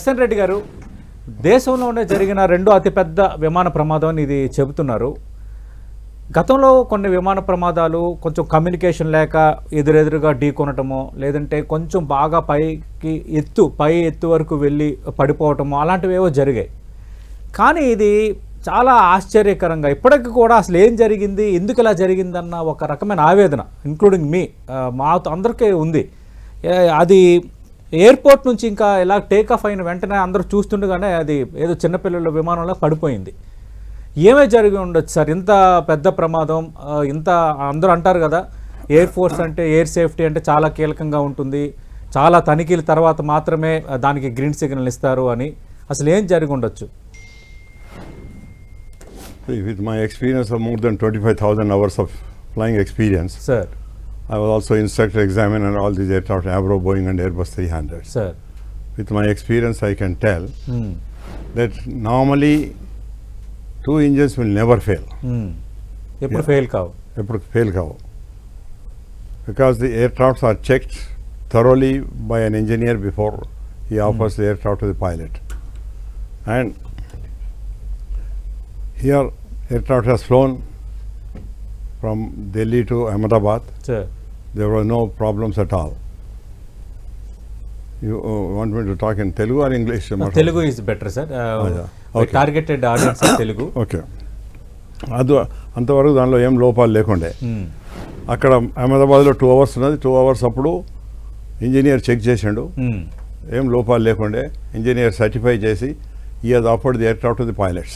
SN Reddy గారు, దేశంలోనే జరిగిన రెండో అతిపెద్ద విమాన ప్రమాదం అని ఇది చెబుతున్నారు. గతంలో కొన్ని విమాన ప్రమాదాలు కొంచెం కమ్యూనికేషన్ లేక ఎదురెదురుగా ఢీకొనటమో, లేదంటే కొంచెం బాగా పై ఎత్తు వరకు వెళ్ళి పడిపోవటమో అలాంటివి ఏవో జరిగాయి. కానీ ఇది చాలా ఆశ్చర్యకరంగా ఇప్పటికి కూడా అసలు ఏం జరిగింది, ఎందుకు ఇలా జరిగిందన్న ఒక రకమైన ఆవేదన ఇంక్లూడింగ్ మీ మా అందరికీ ఉంది. అది ఎయిర్పోర్ట్ నుంచి ఇంకా ఇలా టేకాఫ్ అయిన వెంటనే అందరూ చూస్తుండగానే అది ఏదో చిన్నపిల్లల విమానంలో పడిపోయింది. ఏమే జరిగి ఉండొచ్చు సార్ ఇంత పెద్ద ప్రమాదం? ఇంత అందరూ అంటారు కదా, ఎయిర్ ఫోర్స్ అంటే ఎయిర్ సేఫ్టీ అంటే చాలా కీలకంగా ఉంటుంది, చాలా తనిఖీల తర్వాత మాత్రమే దానికి గ్రీన్ సిగ్నల్ ఇస్తారు అని. అసలు ఏం జరిగి ఉండొచ్చు? With my experience of more than 25,000 hours of flying experience, sir, I was also instructor examiner all these aircraft, Avro, Boeing and Airbus 300. Sir, with my experience I can tell that normally two engines will never fail. ఎప్పుడు fail కావు. ఎప్పుడు fail కావు. Because the aircrafts are checked thoroughly by an engineer before he offers the aircraft to the pilot. And here aircraft has flown from Delhi to Ahmedabad. Sir, there were no problems at all. You want me to talk in Telugu or English? Telugu is better, sir. Okay. Targeted audience in Telugu. Okay. అంతవరకు దానిలో ఏం లోపాలు లేకుండే. అక్కడ అహ్మదాబాద్లో 2 hours ఉన్నది. 2 hours అప్పుడు engineer check చేసిండు, ఏం లోపాలు లేకుండే. ఇంజనీర్ సర్టిఫై చేసి he has offered the aircraft to the pilots.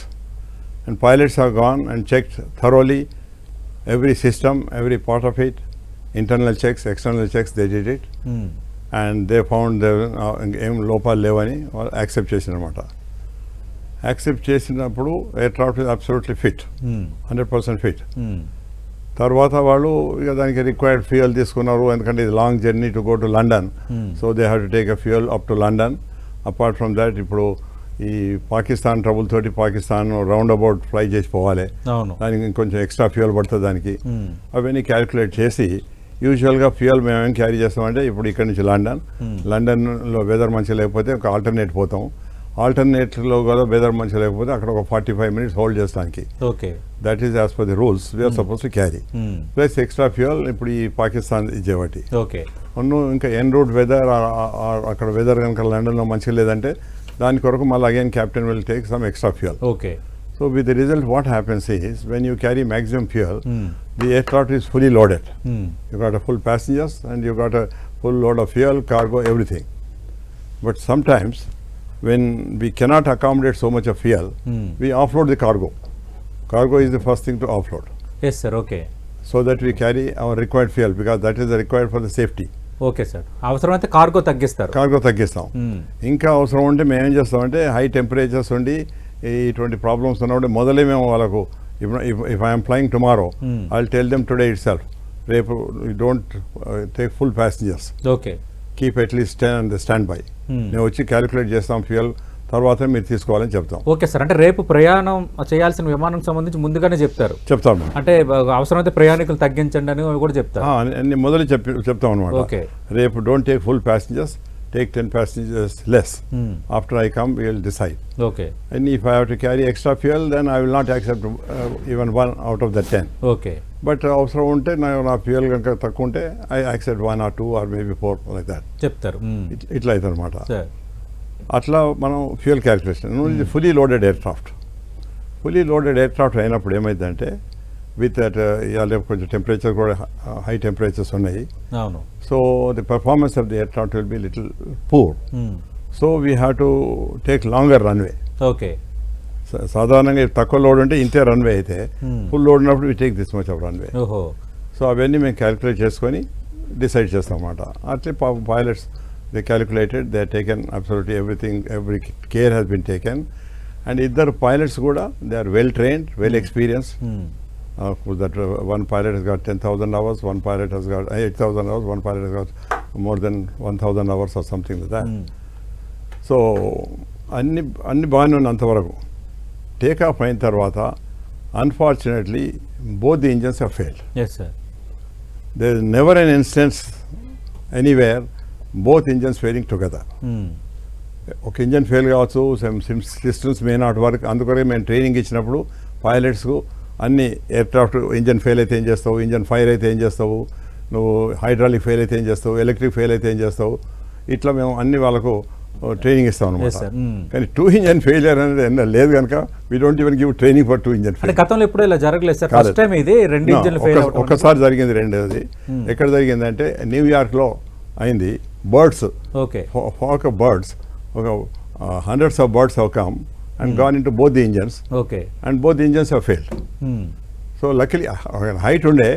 And pilots have gone and checked thoroughly every system, every part of it, internal checks, external checks, they did it. And they found ఏం లోపాలు లేవని accept చేసిన అనమాట. Accept చేసినప్పుడు aircraft is absolutely fit, 100% fit. తర్వాత వాళ్ళు ఇక దానికి రిక్వైర్డ్ ఫ్యూయల్ తీసుకున్నారు, ఎందుకంటే ఇది long journey to go to London. So they have to take a fuel up to London. Apart from that ఇప్పుడు ఈ పాకిస్తాన్ ట్రబుల్ తోటి పాకిస్తాన్ రౌండ్ అబౌట్ ఫ్లై చేసి పోవాలి, దానికి ఇంకొంచెం ఎక్స్ట్రా ఫ్యూయల్ పడుతుంది దానికి. అవన్నీ క్యాలిక్యులేట్ చేసి యూజువల్గా ఫ్యూయల్ మేమేం క్యారీ చేస్తామంటే ఇప్పుడు ఇక్కడ నుంచి లండన్లో వెదర్ మంచిగా లేకపోతే ఒక ఆల్టర్నేట్ పోతాం. ఆల్టర్నేట్లో కూడా వెదర్ మంచిగా లేకపోతే అక్కడ ఒక 45 minutes హోల్డ్ చేస్తానికి. That is as per the rules we are suppose to carry plus extra fuel. ఇప్పుడు ఈ పాకిస్తాన్ ఇచ్చేవాటి ఇంకా ఎన్ రూట్ వెదర్, అక్కడ వెదర్ కనుక లండన్లో మంచిగా లేదంటే దాని కొరకు మళ్ళీ again captain will take some extra fuel. So with the result what happens is when you carry maximum fuel, the aircraft is fully loaded. You got a full passengers and you got a full load of fuel, cargo, everything. But sometimes when we cannot accommodate so much of fuel, we offload the cargo. Cargo is the first thing to offload. Yes sir, okay. So that we carry our required fuel because that is required for the safety. Okay sir, అవసరమైతే cargo తగ్గిస్తాం. ఇంకా అవసరం ఉంటే మేము ఏం చేస్తామంటే high temperatures ఉండి ఇటువంటి ప్రాబ్లమ్స్ ఉన్నప్పుడు మొదలే మేము వాళ్ళకు if I'm flying tomorrow I will tell them today itself, రేపు don't take full passengers, keep at least 10 on the standby. మేము వచ్చి క్యాలిక్యులేట్ చేస్తాం ఫ్యూయల్, తర్వాత మీరు తీసుకోవాలని చెప్తాం. ఓకే సార్, అంటే రేపు ప్రయాణం చేయాల్సిన విమానం సంబంధించి ముందుగానే చెప్తాము. అంటే అవసరమైతే ప్రయాణికులు తగ్గించండి అని కూడా చెప్తారు. అన్ని మొదలు చెప్తాం అనమాట. రేపు don't take full passengers, take 10 passengers less. After I come we will decide. And if I have to carry extra fuel then I will not accept even 1 out of the 10. But అవసరం ఉంటే నా fuel కనుక తక్కువ ఉంటే I accept 1 or 2 or maybe 4 like that చెప్తారు. ఇట్లా అవుతుంది అనమాట. అట్లా మనం fuel calculation. Fully loaded aircraft అయినప్పుడు ఏమైందంటే విత్ దట్ ఇవాళ కొంచెం టెంపరేచర్ కూడా హై టెంపరేచర్స్ ఉన్నాయి. So the performance of the aircraft will be little poor. So we have to take longer runway. సాధారణంగా తక్కువ లోడ్ ఉంటే ఇంతే రన్వే అయితే, ఫుల్ లోడ్ ఉన్నప్పుడు we take this much of runway. So అవన్నీ మేము క్యాలిక్యులేట్ చేసుకొని డిసైడ్ చేస్తాం అన్నమాట. అట్లే pilots they calculated, they have taken absolutely everything, every care has been taken. And iddar pilots kuda, they are well trained, well experienced. That one pilot has got 10,000 hours, one pilot has got 8,000 hours, one pilot has got more than 1,000 hours or something like that. So అన్ని బాగానే ఉన్న అంతవరకు take off అయిన తర్వాత unfortunately both the engines have failed. Yes sir. There is never an instance anywhere both engines failing together. ఒక engine fail కావచ్చు, systems may not work. అందుకొరే మేము training ఇచ్చినప్పుడు పైలట్స్కు అన్ని ఎయిర్క్రాఫ్ట్ ఇంజన్ ఫెయిల్ అయితే ఏం చేస్తావు, ఇంజన్ ఫైర్ అయితే ఏం చేస్తావు, నువ్వు హైడ్రాలిక్ ఫెయిల్ అయితే ఏం చేస్తావు, ఎలక్ట్రిక్ ఫెయిల్ అయితే ఏం చేస్తావు, ఇట్లా మేము అన్ని వాళ్ళకు ట్రైనింగ్ ఇస్తాం అనమాట. కానీ 2 ఇంజన్ ఫెయిలియర్ అనేది లేదు కనుక we don't even give training for 2 engine failure. గతంలో ఎప్పుడు ఇలా జరగలేదు సార్, ఫస్ట్ టైం ఇది 2 ఇంజన్లు ఫెయిల్ అవ్వడం. ఒక్కసారి జరిగింది. రెండోది ఎక్కడ జరిగిందంటే న్యూయార్క్లో అయింది. Birds, flock of birds, hundreds of birds have come and gone into both the engines, and both the engines have failed. So luckily height unde,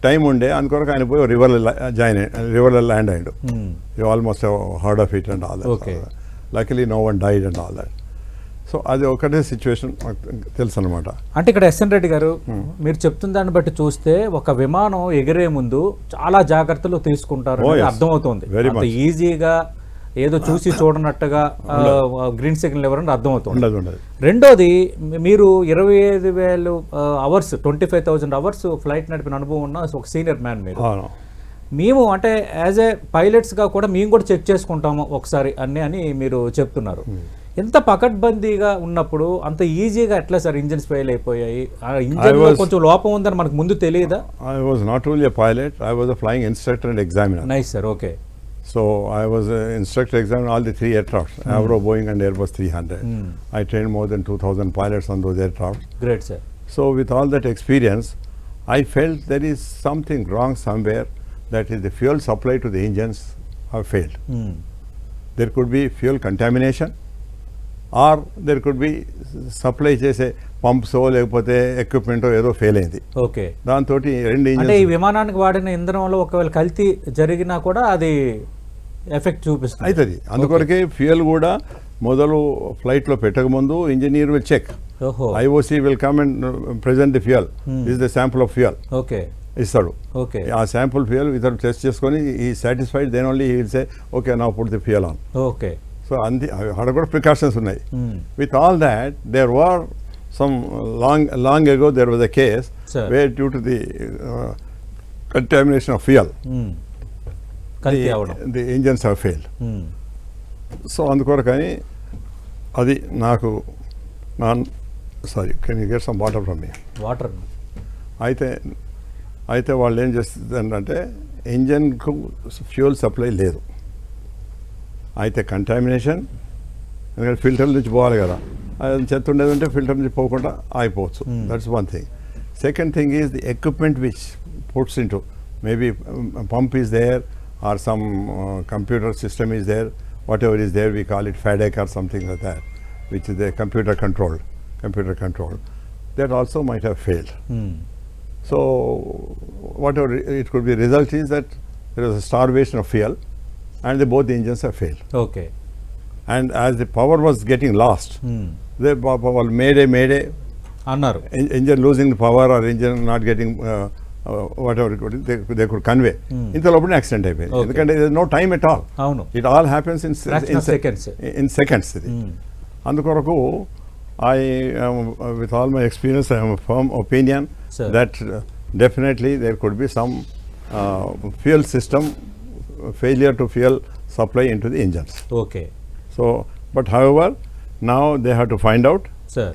time unde, అందుకొరకు ఆయన పోయి రివర్లో ల్యాండ్ అయ్యాడు. You almost have heard of it and all that. Luckily no one died and all that. So అది ఒకటే situation తెలుసు అనమాట. అంటే ఇక్కడ ఎస్ఎన్ రెడ్డి గారు మీరు చెప్తున్న దాన్ని బట్టి చూస్తే ఒక విమానం ఎగిరే ముందు చాలా జాగ్రత్తలు తీసుకుంటారు అర్థమవుతుంది. అంత ఈజీగా ఏదో చూసి చూడనట్టుగా గ్రీన్ సిగ్నల్ ఎవరని అర్థమవుతుంది. రెండోది మీరు 25,000 అవర్స్ 25,000 అవర్స్ ఫ్లైట్ నడిపిన అనుభవం ఉన్న ఒక సీనియర్ మ్యాన్ మీరు. మేము అంటే యాజ్ ఏ పైలట్స్గా కూడా మేము కూడా చెక్ చేసుకుంటాము ఒకసారి అని మీరు చెప్తున్నారు. ఎంత పకడ్బందీగా ఉన్నప్పుడు అంత ఈజీగా ఎట్లా సార్ ఇంజన్స్ ఫెయిల్ అయిపోయాయి? ఇంజన్లో కొంచెం లోపం ఉందని మనకు ముందు తెలియదా? I was not only a pilot, I was a flying instructor and examiner. Nice sir, okay. So I was an instructor examiner all the 3 aircrafts, Avro, Boeing and Airbus 300. I trained more than 2,000 pilots on those aircrafts. Great sir. So with all that experience, I felt there is something wrong somewhere, that is the fuel supply to the engines have failed. There could be fuel contamination, or there could be supply చేసే pumps లేకపోతే equipment ఏదో fail అయింది. Okay, దాంతో 2 engines అంటే ఈ విమానానికి వాడిన ఇంధనంలో ఒకవేళ కల్తీ జరిగినా కూడా అది ఎఫెక్ట్ చూపిస్తుంది అవుతుంది. అందుకొరకే ఫ్యూయల్ కూడా మొదలు ఫ్లైట్లో పెట్టకముందు engineer will check. IOC will come and present the fuel, is the sample of fuel ఇస్తాడు. ఆ శాంపుల్ ఫ్యూయల్ ఇతను టెస్ట్ చేసుకొని ఈ satisfied, then only he will say okay now put the fuel on. Okay, so అక్కడ కూడా precautions ఉన్నాయి. With all that there were some long ago there was a case where due to the contamination of fuel the engines have failed. So అందుకొరకని అది నాకు sorry can you get some water from me? Water. అయితే వాళ్ళు ఏం చేస్తుందంటే ఇంజన్కు fuel supply లేదు, అయితే contamination, ఎందుకంటే ఫిల్టర్ నుంచి పోవాలి కదా, అది చెత్త ఉండేదంటే ఫిల్టర్ నుంచి పోకుండా ఆగిపోవచ్చు. That's one thing. Second thing is the equipment which puts into, maybe pump is there or some computer system is there, whatever is there, we call it FADEC or something like that, which is the computer controlled, that also might have failed. So whatever it could be, result is that there was a starvation of fuel and both the engines have failed. Okay. And as the power was getting lost, they made a annaru engine losing the power or engine not getting whatever it could, they could convey. Inta lopane accident ayipindi. Endukante there is no time at all. Avunu, it all happens in seconds. Andukoraku I with all my experience, I have a firm opinion that definitely there could be some fuel system failure to fuel supply into the engines. Okay. So, but however, now they have to find out. Sir.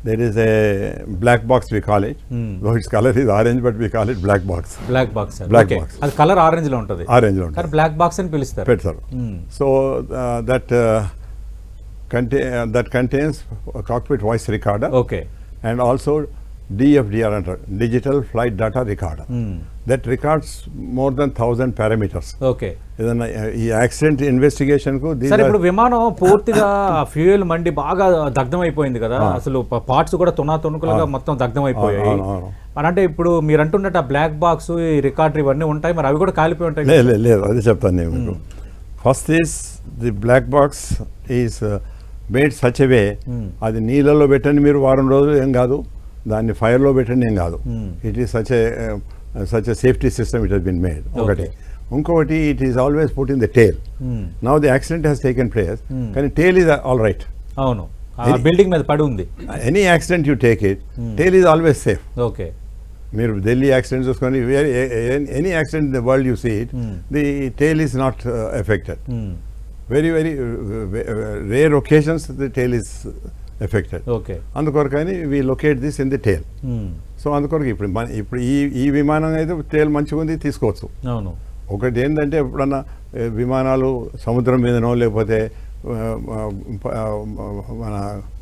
There is a black box, we call it. Though its color is orange, but we call it black box. Black box, sir. Black okay. box. Adi color orange lo untadi. Orange lo untadi. Kar black box ani pilustaru. Petsaru. So that contains a cockpit voice recorder. Okay. And also DFDR, digital flight data recorder. That records more than 1,000 parameters. Okay. ఏదన్నా ఈ accident investigation కు సరే, ఇప్పుడు విమానం పూర్తిగా fuel మండి బాగా దగ్ధం అయిపోయింది కదా, అసలు పార్ట్స్ కూడా తునాతునుకులుగా మొత్తం దగ్ధం అయిపోయాయి. మరి అంటే ఇప్పుడు మీరు అంటున్నట్టు ఆ బ్లాక్ బాక్స్, ఈ రికార్డర్ ఇవన్నీ ఉంటాయి, మరి అవి కూడా కాలిపోయి ఉంటాయి? లేదు, అది చెప్తాను నేను మీకు. First is the black box is made such a way, అది నీళ్ళలో పెట్టండి మీరు వారం రోజులు ఏం కాదు, దాన్ని ఫైర్లో పెట్టండి ఏం కాదు. It is such a safety system it has been made. Okay. Unkoti, it is always put in the tail. Now the accident has taken place, కానీ tail is all right. అవును, ఆ బిల్డింగ్ మీద పడి ఉంది. Any accident you take it, tail is always safe. Okay. మీరు Delhi accident చూసుకొని, any accident in the world you see it, the tail is not affected. Very very rare occasions the tail is affected. Okay, అందుకొరకని we locate this in the tail. So అందుకొరకు ఇప్పుడు ఈ విమానం అయితే టేల్ మంచిగా ఉంది, తీసుకోవచ్చు. అవును. ఒకటి ఏంటంటే ఎప్పుడన్నా విమానాలు సముద్రం మీదనో లేకపోతే మన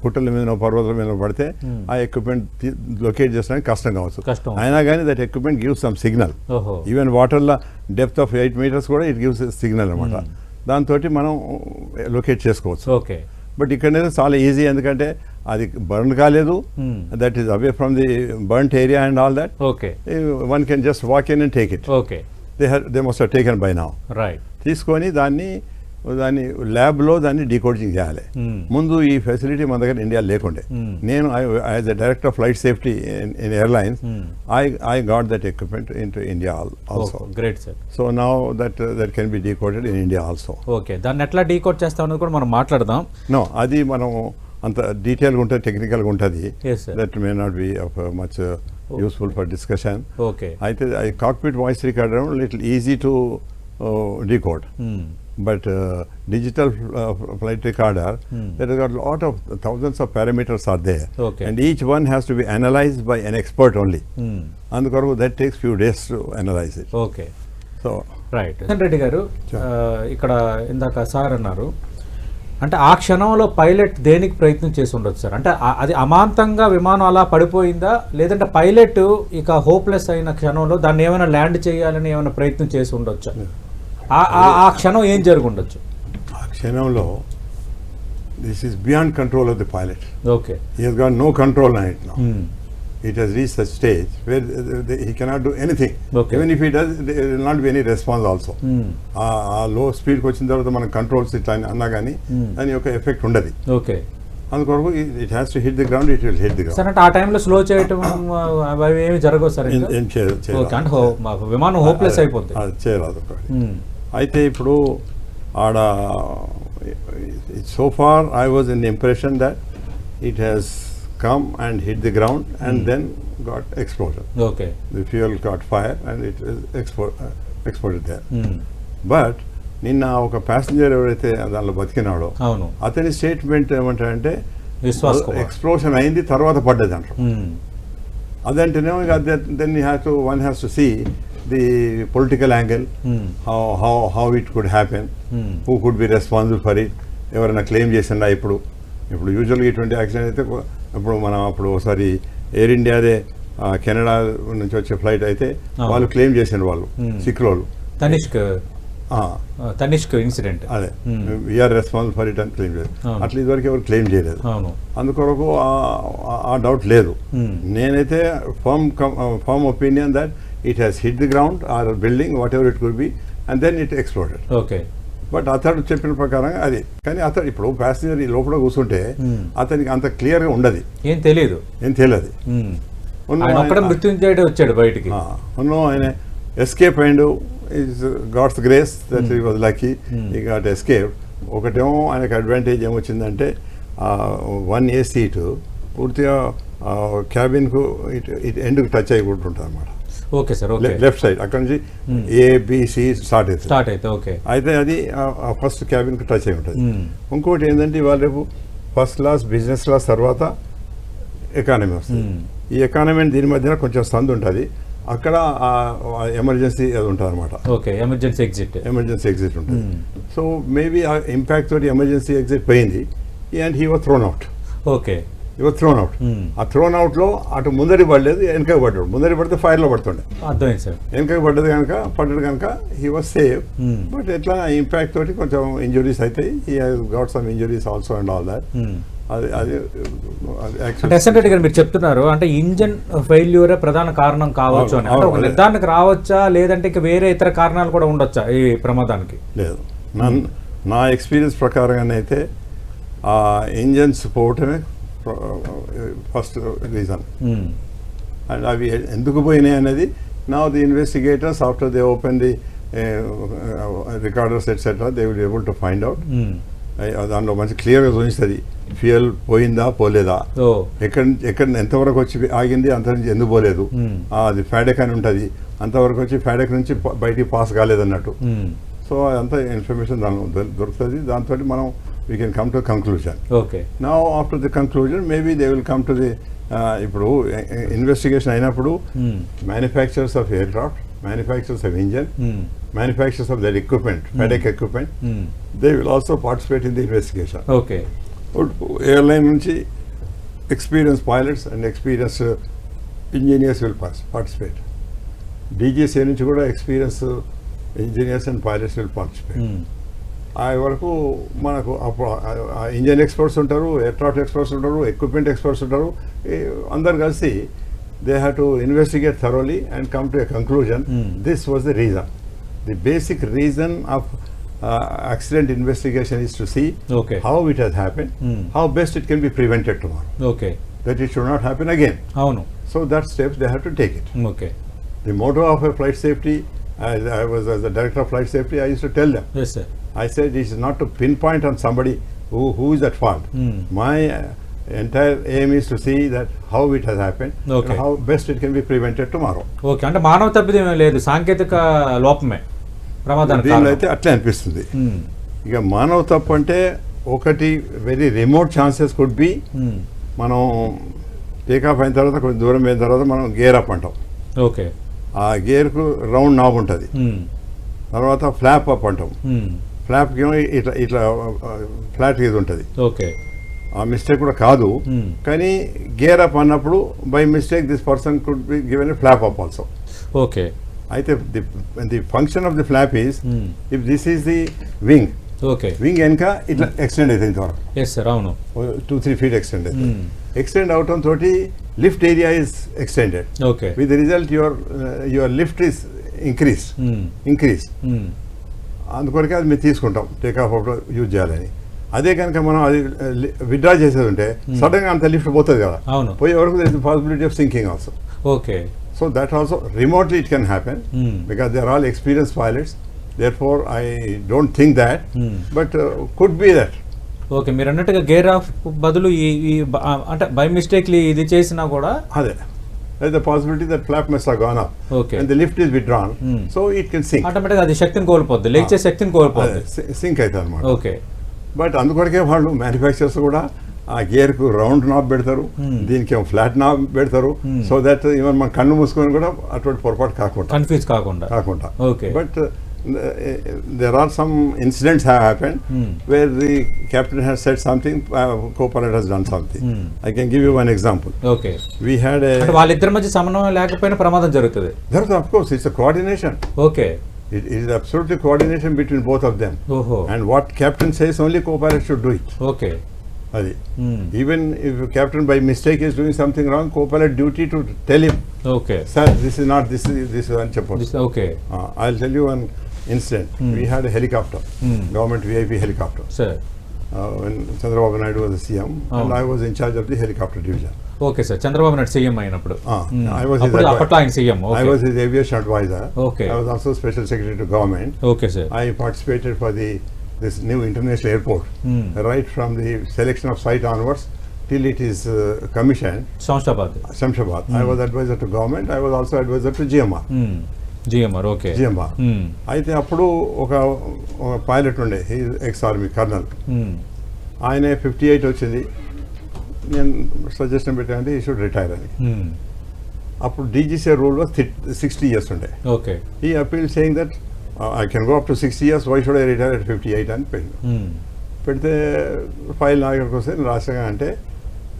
గుట్టల మీదనో పర్వతాల మీద పడితే ఆ ఎక్విప్మెంట్ లొకేట్ చేసడానికి కష్టం కావచ్చు. అయినా కానీ that equipment gives some signal. Even వాటర్లో డెప్త్ ఆఫ్ 8 meters కూడా ఇట్ గివ్స్ సిగ్నల్ అనమాట. దాంతో మనం లొకేట్ చేసుకోవచ్చు. ఓకే, బట్ ఇక్కడైతే చాలా ఈజీ, ఎందుకంటే అది బర్న్ కాలేదు, that is away from the burnt area and all that. Okay, one can just walk in and take it. Okay, they must have taken by now. Right. తీసుకొని దాన్ని ల్యాబ్లో దాన్ని decoding చేయాలి. ముందు ఈ ఫెసిలిటీ మన దగ్గర ఇండియా లేకుండే. నేను as the director of flight safety in airlines I got that equipment into India also. Oh, great, sir. So now that can be decoded in India also. Okay, దాన్ని ఎట్లా decode చేస్తామన్నది కూడా మనం మాట్లాడదాం. No, అది మనం అంత డీటెయిల్గా ఉంటుంది, టెక్నికల్గా ఉంటుంది. Yes, sir. That may not be of much useful for discussion. Okay, అయితే cockpit voice recorder little easy to decode. But digital flight recorder, there is a lot of thousands of parameters are there. Okay. And each one has to be analyzed by an expert only. అందుకొరకు that takes few days to analyze it. Okay, So right. Reddy గారు, ఇక్కడ ఇందాక sir అన్నారు, అంటే ఆ క్షణంలో pilot దేనికి ప్రయత్నం చేసి ఉండొచ్చు సార్? అంటే అది అమాంతంగా విమానం అలా పడిపోయిందా, లేదంటే పైలట్ ఇక హోప్లెస్ అయిన క్షణంలో దాన్ని ఏమైనా ల్యాండ్ చేయాలని ఏమైనా ప్రయత్నం చేసి ఉండొచ్చా? ఆ క్షణం ఏం జరిగి ఉండొచ్చు? ఆ క్షణంలో this is beyond control of the pilot. Okay, he has got no control on it now. It has reached such stage where he cannot do anything. Okay. Even if he does, there will not be any response also. Low speed కి వచ్చిన తర్వాత మనం controls ఇట్లా అన్నా కానీ దాని యొక్క effect ఉండదు. ఓకే, అందుకొరకు it has to hit the ground, it will hit the ground. Sir, అంటే ఆ టైంలో స్లో చేయటం అవి ఏమి జరగవు సార్? ఏం చేయదు. ఓకే, అంటే విమానం హోప్లెస్ అయిపోతుంది. అది చేయరాదు. అయితే ఇప్పుడు ఆడ so far I was in the impression that it has come and hit the ground and then got explosion. Okay. The fuel caught fire and it is exploded there. But నిన్న ఒక passenger ఎవరైతే దానిలో బతికినాడో అతని statement ఏమంటారంటే explosion అయింది తర్వాత పడ్డది అంటారు. అదంటేనేమో then one has to see the political angle, how it could happen, who could be responsible for it, ఎవరైనా క్లెయిమ్ చేసిందా? ఇప్పుడు యూజువల్గా ఇటువంటి యాక్సిడెంట్ అయితే ఇప్పుడు మనం అప్పుడు ఒకసారి ఎయిర్ ఇండియాదే కెనడా నుంచి వచ్చే ఫ్లైట్ అయితే వాళ్ళు క్లెయిమ్ చేసిన వాళ్ళు సిక్రోలు తనిష్క్ ఇన్సిడెంట్, అదే వీఆర్ రెస్పాన్సిబుల్ ఫర్ ఇట్ అని క్లెయిమ్ చేశారు. అట్లా ఇదివరకు ఎవరు క్లెయిమ్ చేయలేదు. అందుకొరకు ఆ డౌట్ లేదు. నేనైతే firm opinion that it has hit the ground or building whatever it could be and then it exploded. Okay, but అతడు చెప్పిన ప్రకారంగా అది. కానీ అతడు ఇప్పుడు ప్యాసింజర్ ఈ లోపల కూర్చుంటే అతనికి అంత క్లియర్గా ఉండదు, ఏం తెలియదు. వచ్చాడు బయటికి, ఆయన ఎస్కేప్ అయిండు. God's grace that he was lucky, he got escape. ఒకటేమో ఆయనకు అడ్వాంటేజ్ ఏమొచ్చిందంటే 1A సీటు పూర్తిగా క్యాబిన్కు ఇటు ఎండ్కు టచ్ అయిపోతుంటుంది అన్నమాట. ఓకే సార్, లెఫ్ట్ సైడ్ అక్కడ నుంచి ABC స్టార్ట్ అవుతుంది. ఓకే, అయితే అది ఫస్ట్ క్యాబిన్ కి టచ్ అయి ఉంటుంది. ఇంకోటి ఏంటంటే ఇవాళ రేపు ఫస్ట్ క్లాస్, బిజినెస్ క్లాస్ తర్వాత ఎకానమీ వస్తుంది. ఈ ఎకానమీ దీని మధ్యన కొంచెం సందు ఉంటుంది. అక్కడ ఎమర్జెన్సీ అది ఉంటుంది అనమాట. ఎమర్జెన్సీ ఎగ్జిట్ ఉంటుంది. సో మేబీ ఆ ఇంపాక్ట్ తోటి ఎమర్జెన్సీ ఎగ్జిట్ పోయింది and he was throne out. Okay, your throne out. ఆ థ్రోన్ అవుట్ లో అటు ముందరి పడలేదు, వెనక పడ్డాడు. ముందరి పడితే ఫైర్ లో పడుతుండే, వెనక పడ్డాడు కనుక హీ వాజ్ సేఫ్. బట్ ఎట్లా ఇంపాక్ట్ తోటి కొంచెం ఇంజురీస్ అవుతాయి. He has got some injuries also and all that. అది మీరు చెప్తున్నారు అంటే ఇంజన్ ఫెయిల్యూరే ప్రధాన కారణం కావచ్చు అని. అంటే ఒక నిర్ధారణకు రావచ్చా, లేదంటే ఇంకా వేరే ఇతర కారణాలు కూడా ఉండొచ్చా ఈ ప్రమాదానికి? లేదు, నా ఎక్స్పీరియన్స్ ప్రకారంగానైతే ఆ ఇంజన్స్ పోవటమే ఫస్ట్ రీజన్. అండ్ అవి ఎందుకు పోయినాయి అనేది now the investigators after they open the recorders etcetera they will be able to find out. దాంట్లో మంచి క్లియర్గా చూపిస్తుంది ఫ్యూయల్ పోయిందా పోలేదా, ఎక్కడ ఎంతవరకు వచ్చి ఆగింది, అంత నుంచి ఎందుకు పోలేదు. అది ఫ్యాడెక్ అని ఉంటుంది, అంతవరకు వచ్చి ఫ్యాడెక్ నుంచి బయటికి పాస్ కాలేదన్నట్టు. సో అదంతా ఇన్ఫర్మేషన్ దాని దొరుకుతుంది. దాంతో మనం we can come to conclusion. Okay. Now after the conclusion maybe they will come to the ఇప్పుడు ఇన్వెస్టిగేషన్ అయినప్పుడు manufacturers of aircraft, manufacturers of engine, manufacturers of that equipment, FedEx equipment, they will also participate in the investigation. Okay. Airline నుంచి experienced pilots and experienced engineers will participate. DGCA నుంచి కూడా experienced engineers and pilots will participate. ఆ వరకు మనకు engine experts ఉంటారు, aircraft experts ఉంటారు, equipment experts ఉంటారు. అందరు కలిసి they have to investigate thoroughly and come to a conclusion. This was the reason. The basic reason of accident investigation is to see how it has happened, how best it can be prevented tomorrow. Okay. That it should not happen again. Avunu. So that steps they have to take it. Okay. The motto of a flight safety, as I was as the director of flight safety, I used to tell them. Yes, sir. I said this is not to pinpoint on somebody who is at fault. My entire aim is to see that how it has happened and how best it can be prevented tomorrow. Okay. అంటే మానవ తప్పిదం లేదు, సాంకేతిక లోపమే ప్రమాదానికి కారణం. అయితే అట్లే అనిపిస్తుంది. ఇక మానవ తప్పు అంటే ఒకటి very remote chances could be, మనం టేకాఫ్ అయిన తర్వాత కొంచెం దూరం అయిన తర్వాత మనం గేర్ అప్ అంటాం. ఓకే. ఆ గేర్కు రౌండ్ నాబ్ ఉంటుంది, తర్వాత ఫ్లాప్ అప్ అంటాం. ఫ్లాప్కి ఏమో ఇట్లా ఇట్లా ఫ్లాట్ ఇది ఉంటుంది. ఓకే. ఆ మిస్టేక్ కూడా కాదు, కానీ గేర్ అప్ అన్నప్పుడు by mistake this person could be given a flap up also. Okay. అయితే the function of the flap is if this is the wing. Okay. Wing వెనక ఇట్లా ఎక్స్టెండ్ అవుతుంది ఇంతవరకు. ఎస్ సార్, అవును. 2-3 feet ఎక్స్టెండ్ అవుతుంది. Extend అవటం తోటి lift area is extended. Okay. With the result your lift is increase. అందుకొరకే అది మేము తీసుకుంటాం టేకాఫ్ అప్పుడు యూజ్ చేయాలని. అదే కనుక మనం అది విత్డ్రా చేసేది ఉంటే సడన్ గా అంత లిఫ్ట్ పోతుంది కదా, పోయే వరకు there is the possibility of sinking also. Okay. So that also remotely it can happen because they are all experienced pilots. Therefore, I don't think that, but could be that. Okay. మీరు అన్నట్టుగా gear of బదులు ఈ అంటే by మిస్టేక్లీ ఇది చేసినా కూడా అదే there's the possibility that flap must have gone up. Okay. And the lift is withdrawn, so it can sink. ఆటోమేటిక్గా అది శక్తిని కోల్పోద్ది, లేచే శక్తిని కోల్పోద్ది, సింక్ అవుతుంది అన్నమాట. ఓకే. బట్ అందుకొరకే వాళ్ళు మ్యానుఫ్యాక్చరర్స్ కూడా ఆ గేర్కు రౌండ్ నాబ్ పెడతారు, దీనికి ఏమో ఫ్లాట్ నాబ్ పెడతారు, సో దట్ ఈవెన్ మన కన్ను మూసుకొని కూడా అటువంటి పొరపాటు కన్ఫ్యూజ్ కాకుండా. Okay. But there are some incidents have happened where the captain has said something, co-pilot has done something. I can give you one example. Okay. We had a వాళ్ళిద్దరి మధ్య సమన్వయం లేకపోయినా ప్రమాదం జరుగుతుంది. Of course, it's a coordination. Okay. It is absolutely coordination between both of them. And what captain says, only co-pilot should do it. Okay. Adi. Even if captain by mistake is doing something wrong, co-pilot duty to tell him. Okay. Sir, this is not this is unchapot. Okay. I'll tell you one incident. We had a helicopter, government VIP helicopter. Sir. When Chandrababu Naidu was the CM, and I was in charge of the helicopter division. Okay, sir. Chandrababu Naidu CM అయినప్పుడు. I was his అప్పట్లో ఆయన CM. Okay. I was his aviation advisor. Okay. I was also special secretary to government. Okay, sir. I participated for this new international airport, right from the selection of site onwards till it is commissioned. Shamshabad. I was advisor to government. I was also advisor to GMR. GMR, okay. GMR. అయితే అప్పుడు ఒక pilot ఉండే, ex army colonel. ఆయన 58 వచ్చింది. నేను suggestion పెట్టానంటే ఈ should retire అని. అప్పుడు DGCA రూల్ వాజ్ 60 years ఉండే. ఓకే. ఈ appeal saying that I can go up to 60 years, why should I retire at 58 అని పెడితే ఫైల్ నా దగ్గరకు వస్తే రాష్ట్రంగా అంటే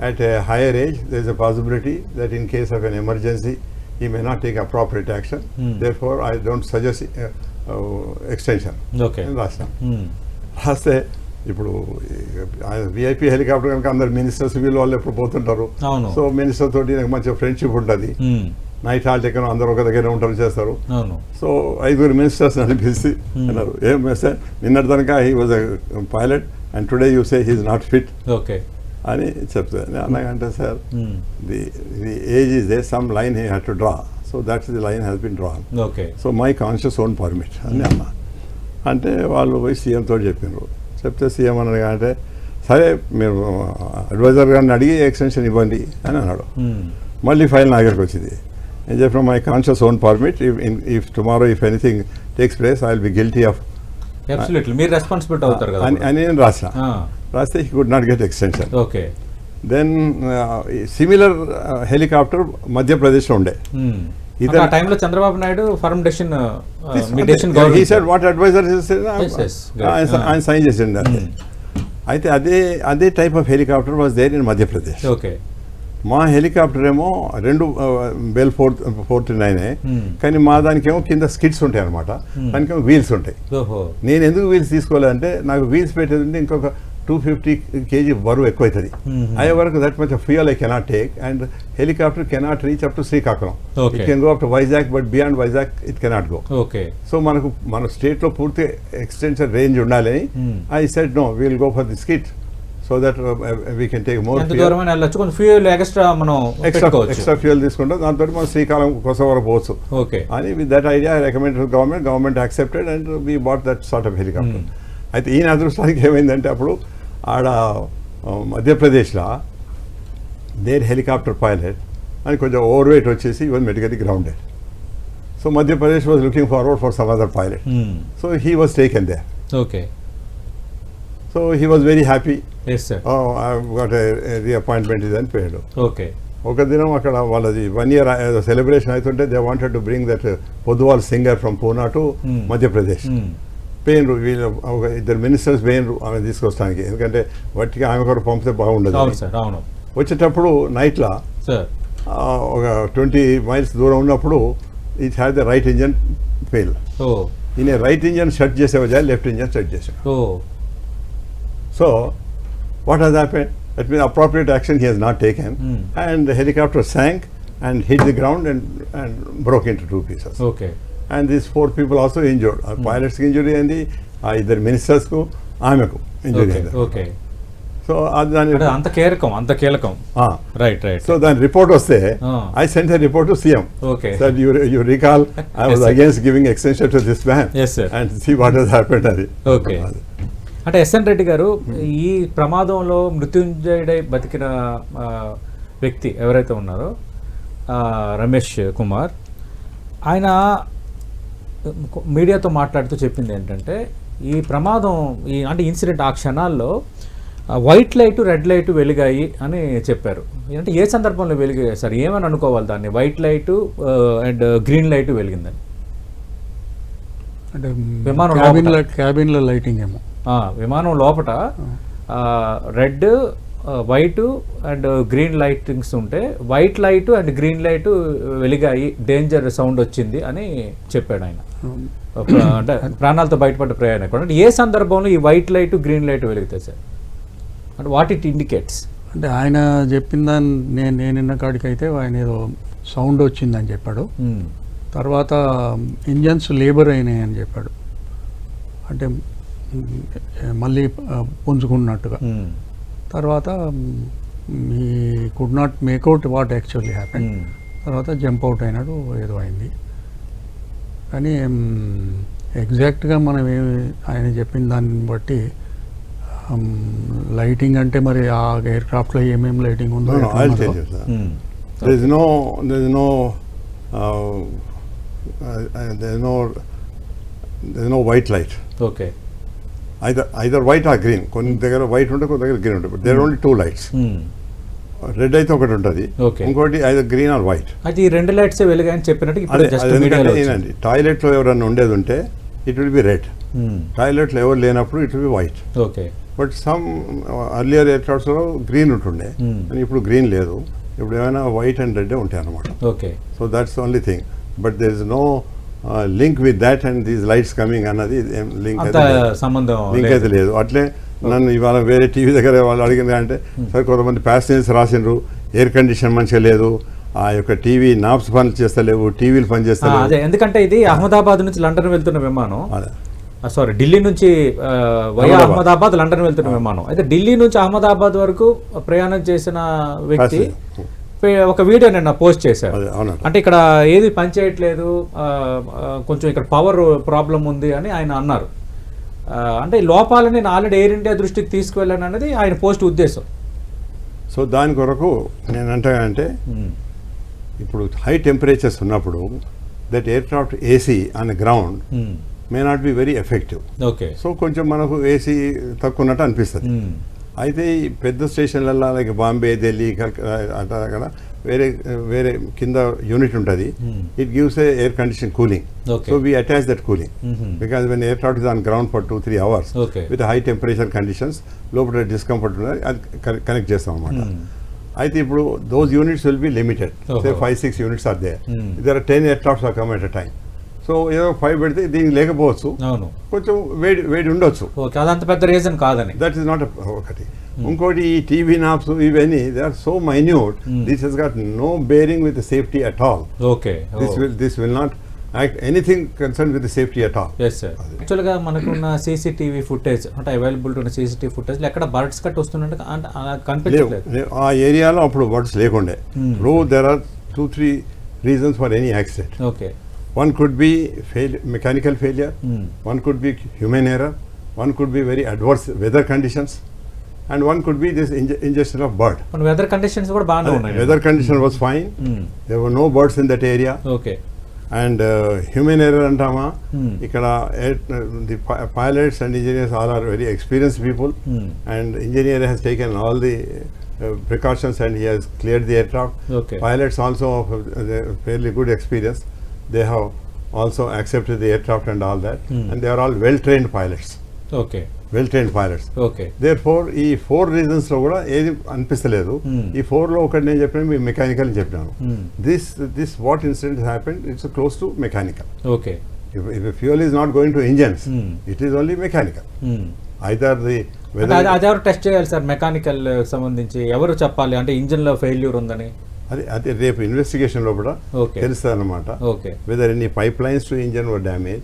at a higher age there is a possibility that in case of an emergency he may not take appropriate action. Therefore I don't suggest extension. Okay. రాస్తే ఇప్పుడు VIP helicopter కనుక అందరు మినిస్టర్స్ వీళ్ళు వాళ్ళు ఎప్పుడు పోతుంటారు. సో మినిస్టర్ తోటి నాకు మంచి ఫ్రెండ్షిప్ ఉంటుంది. నైట్ హాల్ట్ ఎక్కడ అందరూ ఒక దగ్గర ఉంటారు, చేస్తారు. సో 5 మినిస్టర్స్ అనిపిస్తే అన్నారు, ఏం సార్ నిన్నటి దాకా he was a pilot and today you say he is not fit అని చెప్తాను. అన్నగంటే sir the age is they some line he had to draw, so that's the line has been drawn. So my conscious own permit అని అన్నా. అంటే వాళ్ళు పోయి సీఎంతో చెప్పినారు. చెప్తే సీఎం అన్నది అంటే సరే మీరు అడ్వైజర్ గారిని అడిగి ఎక్స్టెన్షన్ ఇవ్వండి అని అన్నాడు. మళ్ళీ ఫైల్ నా దగ్గరకు వచ్చింది. నేను చెప్పిన my conscious own permit, if tomorrow if anything takes place I will be guilty of absolutely మీరు రెస్పాన్సిబిలిటీ అవుతారు కదా అని నేను రాస్తే he could not get extension. Okay. Then similar helicopter మధ్యప్రదేశ్లో ఉండే. ఆ టైంలో Chandrababu Naidu firm decision he said what advisor ఆయన సైన్ చేసిండు అంతే. అయితే అదే type of helicopter was there in Madhya Pradesh. Okay. మా హెలికాప్టర్ ఏమో రెండు బెల్ 439 కానీ మా దానికేమో కింద స్కిడ్స్ ఉంటాయి అనమాట, దానికేమో వీల్స్ ఉంటాయి. నేను ఎందుకు వీల్స్ తీసుకోవాలంటే నాకు వీల్స్ పెట్టేది ఉంటే ఇంకొక 250 kg బరువు ఎక్కువ అవుతుంది. అయ్యే వరకు that much fuel I cannot take and helicopter cannot reach up to Srikakulam. It can go up to Vizag but beyond Vizag it cannot go. So మన స్టేట్లో పూర్తి ఎక్స్టెన్షన్ రేంజ్ ఉండాలని I said no will go for the skit so that we can take more fuel extra fuel తీసుకుంటాం, దాంతో మనం శ్రీకాకుళం కోసం వరకు పోవచ్చు అని. With that idea I recommended government accepted and we bought that sort of helicopter. అయితే ఈయన అదృష్టానికి ఏమైందంటే అప్పుడు ఆడ మధ్యప్రదేశ్లో దేర్ హెలికాప్టర్ పైలట్ అని కొంచెం ఓవర్ వెయిట్ వచ్చేసి even medically grounded. So Madhya Pradesh was looking forward for some other pilot. So he was taken there. Okay. So he was very happy. Yes sir. I got a reappointment ఇది అని పేరు. Okay. ఒక దినం అక్కడ వాళ్ళది 1 year celebration అవుతుంటే they wanted to bring that పొద్దువాల్ singer from Poona to Madhya Pradesh. పెయిన్రు వీళ్ళు ఒక 2 ministers పెయిన్రు ఆమె తీసుకొస్తానికి, ఎందుకంటే వాటికి ఆమె కొరకు పంపితే బాగుండదు. వచ్చేటప్పుడు నైట్లో ఒక 20 miles దూరం ఉన్నప్పుడు it had the right engine fail. ఈయన రైట్ ఇంజన్ షట్ చేసే వజాయి లెఫ్ట్ ఇంజన్ షట్ చేశాడు. So what has happened? That means appropriate action he has not taken and the helicopter sank and hit the ground and broke into 2 pieces. Okay. And these 4 people also injured. Pilots ki injury ayindi, either ministers ku ameku injury ayindi. Okay. So anta keelakam. Right. So then report vaste I sent a report to CM. Okay. Said you recall I was against giving extension to this man. Yes sir. And see what has happened adi. Okay. అంటే SN Reddy గారు ఈ ప్రమాదంలో మృత్యుంజయుడై బతికిన వ్యక్తి ఎవరైతే ఉన్నారో రమేష్ కుమార్, ఆయన మీడియాతో మాట్లాడుతూ చెప్పింది ఏంటంటే ఈ ప్రమాదం అంటే ఇన్సిడెంట్ ఆ క్షణాల్లో వైట్ లైట్ రెడ్ లైట్ వెలిగాయి అని చెప్పారు. అంటే ఏ సందర్భంలో వెలిగాయి సార్? ఏమని అనుకోవాలి దాన్ని? White light and green light వెలిగిందని అంటే విమానం క్యాబిన్లో లైటింగ్ ఏమో, విమానం లోపట red white and green lightings ఉంటే white light and green light వెలిగాయి, డేంజర్ సౌండ్ వచ్చింది అని చెప్పాడు ఆయన. అంటే ప్రాణాలతో బయటపడ్డ ప్రయాణికుడు. అంటే ఏ సందర్భంలో ఈ వైట్ లైట్ గ్రీన్ లైట్ వెలుగుతాయి సార్? అంటే వాట్ ఇట్ ఇండికేట్స్? అంటే ఆయన చెప్పిన దాన్ని నేను విన్న కాడికైతే ఆయన ఏదో సౌండ్ వచ్చిందని చెప్పాడు. తర్వాత ఇంజన్స్ లేబర్ అయినాయి అని చెప్పాడు, అంటే మళ్ళీ పుంజుకున్నట్టుగా. తర్వాత ఈ could not make out what actually happen. తర్వాత జంప్ అవుట్ అయినాడు, ఏదో అయింది. కానీ ఎగ్జాక్ట్గా మనం ఆయన చెప్పిన దాన్ని బట్టి లైటింగ్ అంటే మరి ఆ ఎయిర్ క్రాఫ్ట్లో ఏమేమి లైటింగ్ ఉందో no white light. Okay. Either white or green. కొన్ని దగ్గర వైట్ ఉంటే కొన్ని దగ్గర గ్రీన్ ఉంటుంది. There only 2 lights. రెడ్ అయితే ఒకటి ఉంటుంది, ఇంకోటి ఐదర్ గ్రీన్ ఆర్ వైట్. అయితే ఈ 2 లైట్స్ వెలుగాయని చెప్పినట్టు టాయిలెట్లో ఎవరన్నా ఉండేది ఉంటే ఇట్ విల్ బి రెడ్, టాయిలెట్లో ఎవరు లేనప్పుడు it will be white. Okay. But some earlier ఎయిర్క్రాఫ్ట్స్లో గ్రీన్ ఉంటుండే, కానీ ఇప్పుడు గ్రీన్ లేదు, ఇప్పుడు ఏమైనా వైట్ అండ్ రెడ్ ఉంటాయి అన్నమాట. Okay. So that's only thing. But there is no link with that and these lights coming అన్నది లింక్ అయితే లేదు. అట్లే నన్ను ఇవాళ వేరే టీవీ దగ్గర వాళ్ళు అడిగింది అంటే, సరే కొంతమంది ప్యాసింజర్స్ రాసిండ్రు ఎయిర్ కండిషన్ మంచిగా లేదు, ఆ యొక్క టీవీ నాబ్స్ పని చేస్తలేవు, టీవీలు పని చేస్తలేవు. ఎందుకంటే ఇది అహ్మదాబాద్ నుంచి లండన్ వెళ్తున్న విమానం, సారీ ఢిల్లీ నుంచి వయా అహ్మదాబాద్ లండన్ వెళ్తున్న విమానం. అయితే ఢిల్లీ నుంచి అహ్మదాబాద్ వరకు ప్రయాణం చేసిన వ్యక్తి ఒక వీడియో నిన్న పోస్ట్ చేశారు. అంటే ఇక్కడ ఏది పనిచేయట్లేదు, కొంచెం ఇక్కడ పవర్ ప్రాబ్లం ఉంది అని ఆయన అన్నారు. అంటే లోపాలని నేను ఆల్రెడీ ఎయిర్ ఇండియా దృష్టికి తీసుకువెళ్ళాను అనేది ఆయన పోస్ట్ ఉద్దేశం. సో దాని కొరకు నేను అంటే ఇప్పుడు హై టెంపరేచర్స్ ఉన్నప్పుడు that air craft AC on the ground may not be very effective. Okay. So కొంచెం మనకు ఏసీ తక్కువ ఉన్నట్టు అనిపిస్తుంది. అయితే ఈ పెద్ద స్టేషన్లలో లైక్ బాంబే, ఢిల్లీ, అట్లా అక్కడ వేరే వేరే కింద యూనిట్ ఉంటుంది. It gives a air condition cooling. So we attach that cooling because when aircraft is on ground for 2-3 hours with high temperature conditions, లోపల డిస్కంఫర్ట్ ఉన్నది, అది కనెక్ట్ చేస్తాం అనమాట. అయితే ఇప్పుడు those units will be limited. Say 5-6 units are there. There are 10 aircrafts are come at a time. So ఏదో 5 పెడితే దీనికి లేకపోవచ్చు, కొంచెం వేడి ఉండొచ్చు. అదంత పెద్ద రీజన్ కాదని. దట్ ఈస్ నాట్ ఒకటి. ఇంకోటి ఈ టీవీ నాబ్స్ ఇవన్నీ they are so minute, this has got no bearing with safety at all. Okay. This will not act anything concern with safety at all. Yes sir. యాక్చువల్గా మనకున్న CCTV footage అంటే available ఉన్న CCTV footage ఎక్కడ birds cut వస్తున్నట్టు కనిపించలేదు ఆ ఏరియాలో. అప్పుడు బర్డ్స్ లేకుండే. ఇప్పుడు there are 2-3 reasons for any accident. Okay. One could be mechanical failure, one could be human error, one could be very adverse weather conditions, and one could be this ingestion of bird. But weather conditions kuda baane unnai. Weather condition was fine. There were no birds in that area. Okay. And human error antama ikkada the pilots and engineers all are very experienced people, and engineer has taken all the precautions and he has cleared the aircraft. Okay. Pilots also have fairly good experience. They have also accepted the aircraft and all that, and they are all well trained pilots. Okay. Well trained pilots. Okay. Therefore ఈ 4 reasons లో కూడా ఏది అనిపిస్తలేదు. ఈ 4 లో ఒకటి నేను చెప్పిన మీ mechanical అని చెప్పినాను. This what incident happened, it's close to mechanical. Okay. If the fuel is not going to engines, it is only mechanical. Either the అది ఎవరు టెస్ట్ చేయాలి సార్? మెకానికల్ సంబంధించి ఎవరు చెప్పాలి అంటే ఇంజిన్ లో ఫెయిల్యూర్ ఉందని? అదే రేపు ఇన్వెస్టిగేషన్ లోపల తెలుస్తుంది అనమాట. Whether any pipelines to engine were damage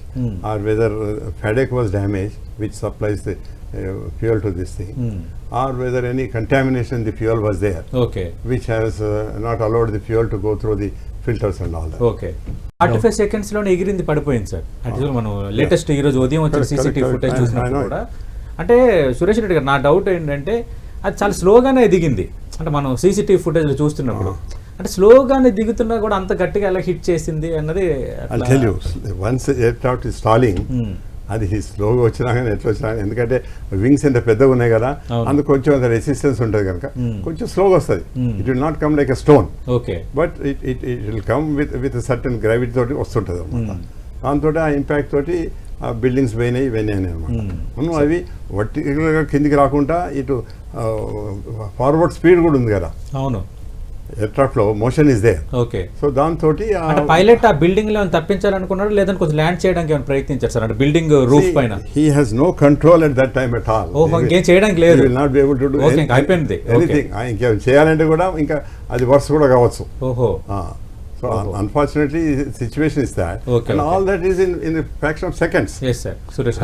or whether FADEC was damage which supplies the fuel to this thing, or whether any contamination the fuel was there which has not allowed the fuel to go through the filters and all that. Okay. 45 seconds లోనే ఎగిరింది, పడిపోయింది sir. Actual మనం latest ఈ రోజు ఉదయం వచ్చిన CCTV footage చూసినప్పుడు కూడా అంటే సురేష్ రెడ్డి గారు, నా డౌట్ ఏంటంటే అది చాలా స్లోగానే దిగింది. అంటే మనం సీసీటీవీ ఫుటేజ్లో చూస్తున్నప్పుడు అంటే స్లోగానే దిగుతున్నా కూడా అంత గట్టిగా ఎలా హిట్ చేసింది అన్నది. వన్స్ ఎయిర్క్రాఫ్ట్ ఇస్ స్టాలింగ్, అది స్లోగా వచ్చినా కానీ ఎట్లా వచ్చినా, ఎందుకంటే వింగ్స్ ఎంత పెద్దగా ఉన్నాయి కదా, అందుకు కొంచెం రెసిస్టెన్స్ ఉంటుంది కనుక కొంచెం స్లోగా వస్తుంది. It will not come like a stone, but it will come with certain gravity తోటి వస్తుంటుంది అనమాట. దాంతో ఆ ఇంపాక్ట్ తోటి ఆ బిల్డింగ్స్ పోయినాయి ఇవన్నీ అనమాట. మనం అవి వర్టికల్గా కిందికి రాకుండా ఇటు ఫార్వర్డ్ స్పీడ్ కూడా ఉంది కదా. అవును. ఎయిర్క్రాఫ్ట్ లో motion is there. Okay. So దాంతో పైలట్ ఆ బిల్డింగ్ లో తప్పించాలనుకున్నాడు, లేదంటే కొంచెం ల్యాండ్ చేయడానికి ఏమైనా ప్రయత్నించారు సార్? అంటే బిల్డింగ్ రూఫ్ పైన he has no control at that time at all. ఇంకేం చేయడానికి లేదు. Will not be able to do అయిపోయింది ఎనీథింగ్. ఇంకేం చేయాలంటే కూడా ఇంకా అది వర్స్ కూడా కావచ్చు. ఓహో. So unfortunately, the situation is that, and all that is in the fraction of seconds. Yes, sir. Suresh.